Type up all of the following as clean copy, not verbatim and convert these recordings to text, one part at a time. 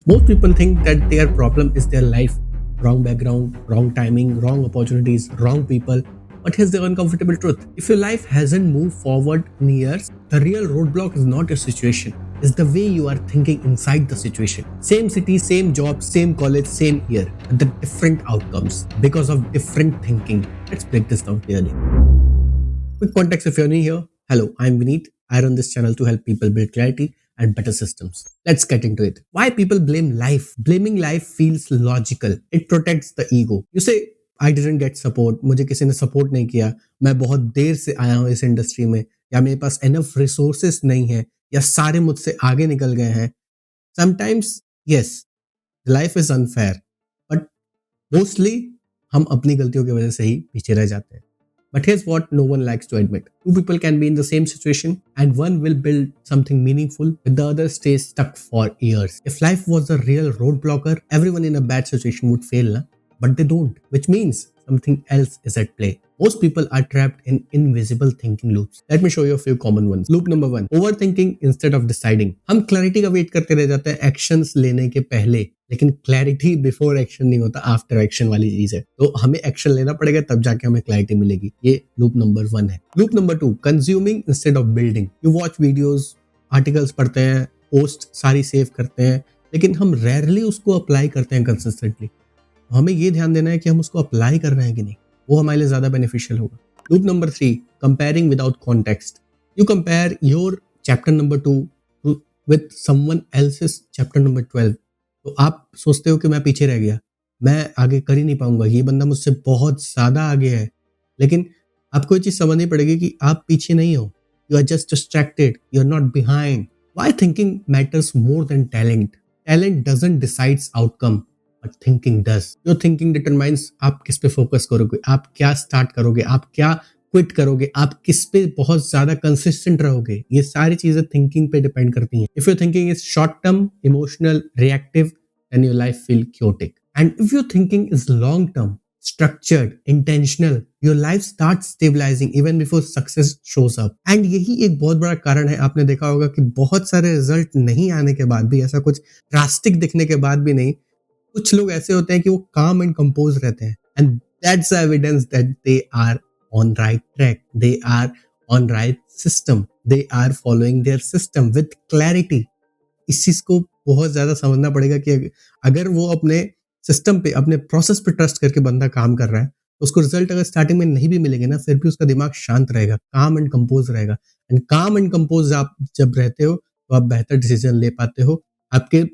Most people think that their problem is their life. Wrong background, wrong timing, wrong opportunities, wrong people. But here's the uncomfortable truth. If your life hasn't moved forward in years, the real roadblock is not your situation. It's the way you are thinking inside the situation. Same city, same job, same college, same year. But the different outcomes because of different thinking. Let's break this down clearly. Quick context if you're new here. Hello, I'm Vineet. I run this channel to help people build clarity and better systems. Let's get into it. Why people blame life? Blaming life feels logical. It protects the ego. You say, I didn't get support. मुझे किसी ने support नहीं किया. मैं बहुत देर से आया हूँ इस इंडस्ट्री में, या मेरे पास enough resources नहीं है, या सारे मुझसे आगे निकल गए हैं. Sometimes, yes, life is unfair, but mostly हम अपनी गलतियों की वजह से ही पीछे रह जाते हैं. But here's what no one likes to admit. Two people can be in the same situation and one will build something meaningful, but the other stays stuck for years. If life was a real roadblocker, everyone in a bad situation would fail, na? But they don't, which means something else is at play. Most people are trapped in invisible thinking loops. Let me show you a few common ones. Loop number 1, overthinking instead of deciding. हम clarity का wait करते रह जाते हैं actions लेने के पहले, लेकिन क्लैरिटी बिफोर एक्शन नहीं होता, आफ्टर एक्शन वाली चीज है. तो हमें एक्शन लेना पड़ेगा, तब जाके हमें क्लैरिटी मिलेगी. ये लूप नंबर 1 है. Loop number 2, consuming instead of building. You watch videos, articles पढ़ते हैं, पोस्ट सारी सेव करते हैं, लेकिन हम रेयरली उसको अप्लाई करते हैं कंसिस्टेंटली. हमें ये ध्यान देना है कि हम उसको अप्लाई कर रहे हैं कि नहीं. वो हमारे लिए ज्यादा बेनिफिशियल होगा. Loop number 3, comparing without context. You compare your chapter number 2 with someone else's chapter number 12. तो आप सोचते हो कि मैं पीछे रह गया, मैं आगे कर ही नहीं पाऊंगा, ये बंदा मुझसे बहुत ज्यादा आगे है. लेकिन आपको ये चीज समझनी पड़ेगी कि आप पीछे नहीं हो. You are just distracted, you are not behind. Why thinking matters more than talent. Talent doesn't decides outcome, but thinking does. Your thinking determines आप किस पे फोकस करोगे, आप क्या स्टार्ट करोगे, आप क्या क्विट करोगे, आप किस पे बहुत ज्यादा कंसिस्टेंट रहोगे. ये सारी चीजें थिंकिंग पे डिपेंड करती हैं. If your thinking is short term, emotional, reactive, then your life feel chaotic. And if your thinking is long term, structured, intentional, your life starts stabilizing even before success shows up. And यही एक बहुत बड़ा कारण है. आपने देखा होगा कि बहुत सारे रिजल्ट नहीं आने के बाद भी, ऐसा कुछ ड्रास्टिक दिखने के बाद भी नहीं, कुछ लोग ऐसे होते हैं कि वो calm and composed रहते हैं. And that's the evidence that they are on right track. They are on right system. They are following their system with clarity. इस चीज को बहुत ज्यादा समझना पड़ेगा कि अगर वो अपने सिस्टम पे, अपने प्रोसेस पे ट्रस्ट करके बंदा काम कर रहा है, तो उसको रिजल्ट अगर स्टार्टिंग में नहीं भी मिलेंगे ना, फिर भी उसका दिमाग शांत रहेगा, काम एंड कंपोज रहेगा. एंड काम एंड कंपोज आप जब रहते हो तो आप बेहतर डिसीजन ले पाते हो. आपके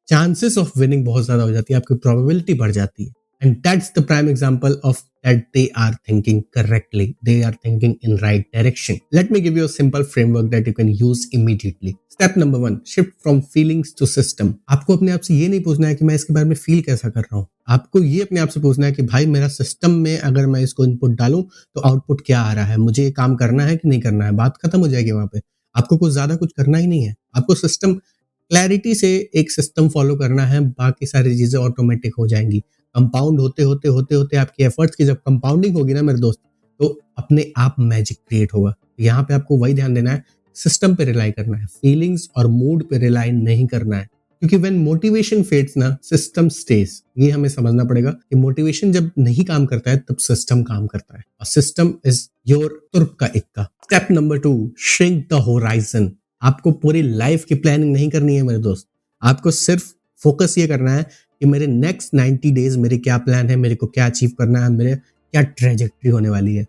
चांसेस ऑफ विनिंग बहुत ज्यादा हो जाती है, आपकी प्रोबेबिलिटी बढ़ जाती है. And that's the prime example of that they are thinking correctly. They are thinking in right direction. Let me give you a simple framework that you can use immediately. Step number 1, shift from feelings to system. आपको अपने आप से ये नहीं पूछना है कि मैं इसके बारे में फील कैसा कर रहा हूँ. आपको ये अपने आप से पूछना है कि भाई मेरा सिस्टम में अगर मैं इसको इनपुट डालूं तो आउटपुट क्या आ रहा है, मुझे ये काम करना है कि नहीं करना है. बात खत्म हो जाएगी वहां पे. आपको कुछ ज्यादा कुछ करना ही नहीं है. आपको सिस्टम क्लैरिटी से एक सिस्टम फॉलो करना है, बाकी सारी चीजें ऑटोमेटिक हो जाएंगी. कंपाउंड होते होते होते होते आपकी एफर्ट्स की जब कंपाउंडिंग होगी ना मेरे दोस्त, तो अपने आप मैजिक क्रिएट होगा. यहाँ पे आपको वही ध्यान देना है, सिस्टम पे रिलाई करना है, फीलिंग्स और मूड पे रिलाई नहीं करना है. क्योंकि व्हेन मोटिवेशन फेड्स ना, सिस्टम स्टेज. ये हमें समझना पड़ेगा कि मोटिवेशन जब नहीं काम करता है तब सिस्टम काम करता है, और सिस्टम इज योर तुर्क का इक्का. Step number 2, shrink the horizon. आपको पूरी लाइफ की प्लानिंग नहीं करनी है मेरे दोस्त. आपको सिर्फ फोकस ये करना है कि मेरे नेक्स्ट 90 डेज मेरे क्या प्लान है, मेरे को क्या अचीव करना है, मेरे क्या ट्रेजेक्ट्री होने वाली है.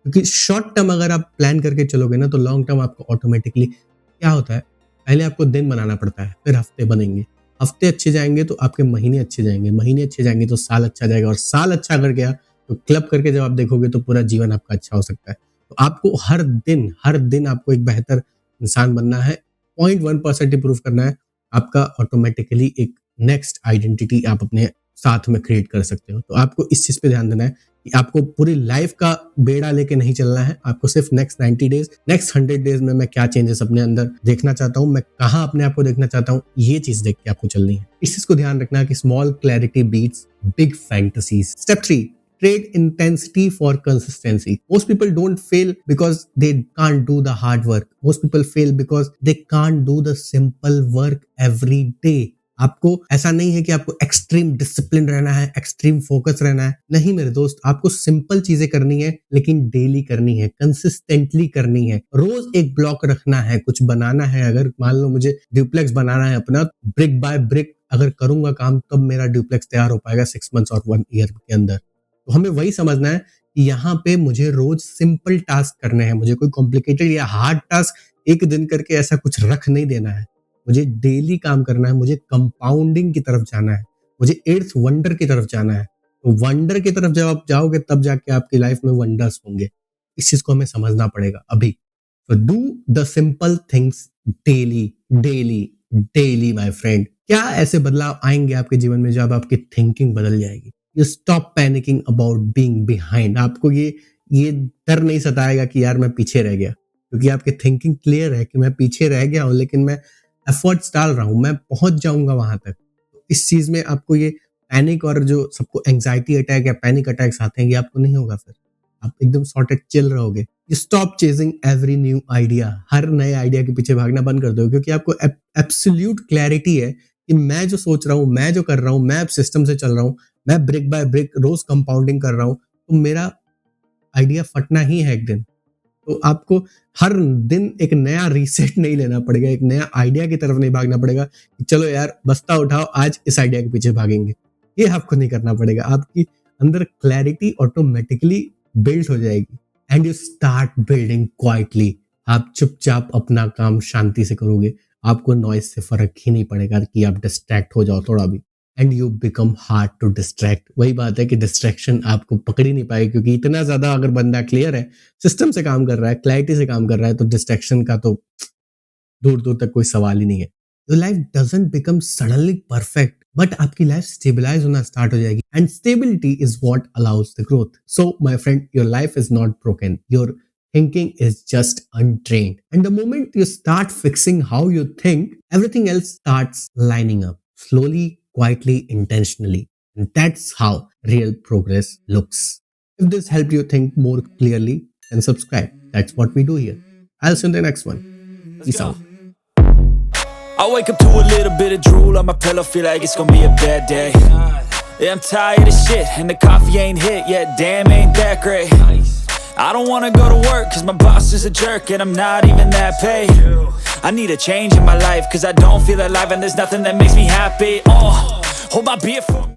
क्योंकि शॉर्ट टर्म अगर आप प्लान करके चलोगे ना, तो लॉन्ग टर्म आपको ऑटोमेटिकली क्या होता है, पहले आपको दिन बनाना पड़ता है, फिर हफ्ते बनेंगे, हफ्ते अच्छे जाएंगे तो आपके महीने अच्छे जाएंगे, महीने अच्छे जाएंगे तो साल अच्छा जाएगा, और साल अच्छा अगर गया तो क्लब करके जब आप देखोगे तो पूरा जीवन आपका अच्छा हो सकता है. तो आपको हर दिन आपको एक बेहतर इंसान बनना है, 0.1% इंप्रूव करना है. आपका ऑटोमेटिकली एक नेक्स्ट आइडेंटिटी आप अपने साथ में क्रिएट कर सकते हो. तो आपको इस चीज पे ध्यान देना है कि आपको पूरी लाइफ का बेड़ा लेके नहीं चलना है. आपको सिर्फ नेक्स्ट 90 डेज, नेक्स्ट 100 डेज में मैं क्या चेंजेस अपने अंदर देखना चाहता हूँ, मैं कहाँ अपने आप को देखना चाहता हूँ, ये चीज देख के आपको चलनी है. इस चीज को ध्यान रखना है कि small clarity beats big fantasies. Step 3, trade intensity for consistency. Most people don't fail because they can't do the hard work. Most people fail because they can't do the simple work every day. आपको ऐसा नहीं है कि आपको extreme discipline रहना है, extreme focus रहना है। नहीं मेरे दोस्त, आपको सिंपल चीजें करनी है, लेकिन डेली करनी है, कंसिस्टेंटली करनी है। रोज एक ब्लॉक रखना है, कुछ बनाना है। अगर मान लो मुझे ड्यूप्लेक्स बनाना है अपना, ब्रिक बाय ब्रिक अगर करूंगा काम, तब मेरा ड्यूप्लेक्स तैयार हो पाएगा 6 मंथ्स और 1 ईयर के अंदर। तो हमें वही समझना है कि यहाँ पे मुझे रोज सिंपल टास्क करने हैं, मुझे कोई कॉम्प्लिकेटेड या हार्ड टास्क एक दिन करके ऐसा कुछ रख नहीं देना है। मुझे डेली काम करना है, मुझे कंपाउंडिंग की तरफ जाना है, मुझे एट्थ वंडर की तरफ जाना है। तो वंडर की तरफ जब आप जाओगे तब जाके आपकी लाइफ में वंडर्स होंगे। इस चीज को हमें समझना पड़ेगा अभी। तो do the simple things daily daily daily my friend. क्या ऐसे बदलाव आएंगे आपके जीवन में जब आपकी थिंकिंग बदल जाएगी? You stop panicking about being behind. आपको ये डर नहीं सताएगा कि यार मैं पीछे रह गया, क्योंकि आपकी थिंकिंग क्लियर है कि मैं पीछे रह गया हूं, लेकिन मैं एफर्ट्स डाल रहा हूं, मैं पहुंच जाऊंगा वहां तक। तो इस चीज में आपको ये पैनिक और जो सबको एंजाइटी अटैक या पैनिक अटैक्स आते हैं, ये आपको नहीं होगा। फिर आप एकदम सॉर्टेड चिल रहोगे। You stop chasing every new idea. हर नए आइडिया के पीछे भागना बंद कर दो, क्योंकि आपको एब्सोल्यूट क्लैरिटी है कि मैं जो सोच रहा हूँ, मैं जो कर रहा हूँ, मैं सिस्टम से चल रहा हूँ, मैं ब्रिक बाय ब्रिक रोज कंपाउंडिंग कर रहा हूँ, तो मेरा आइडिया फटना ही है एक दिन। तो आपको हर दिन एक नया रीसेट नहीं लेना पड़ेगा, एक नया आइडिया की तरफ नहीं भागना पड़ेगा कि चलो यार बस्ता उठाओ, आज इस आइडिया के पीछे भागेंगे। ये आपको नहीं करना पड़ेगा। आपकी अंदर क्लैरिटी ऑटोमेटिकली बिल्ड हो जाएगी and you start building quietly. आप चुपचाप अपना काम शांति से करोगे, आपको नॉइज से फर्क ही नहीं पड़ेगा कि आप डिस्ट्रैक्ट हो जाओ थोड़ा भी, and you become hard to distract. वही बात है कि डिस्ट्रैक्शन आपको पकड़ ही नहीं पाएगी, क्योंकि इतना ज्यादा अगर बंदा क्लियर है, सिस्टम से काम कर रहा है, क्लैरिटी से काम कर रहा है, तो डिस्ट्रैक्शन का तो दूर दूर तक कोई सवाल ही नहीं है। Your life doesn't become suddenly perfect, but आपकी लाइफ स्टेबलाइज होना स्टार्ट हो जाएगी, and stability is what allows the growth. So my friend, your life is not broken, your thinking is just untrained, and the moment you start fixing how you think, everything else starts lining up slowly, quietly, intentionally, and that's how real progress looks. If this helped you think more clearly, then subscribe. That's what we do here. I'll see you in the next one. Peace out. I wake up to a little bit of drool on my pillow, feel like it's gonna be a bad day. Yeah, I'm tired of shit, and the coffee ain't hit yet, damn ain't that great. I don't wanna go to work, cause my boss is a jerk, and I'm not even that paid. I need a change in my life, cause I don't feel alive, and there's nothing that makes me happy. Hold my beer for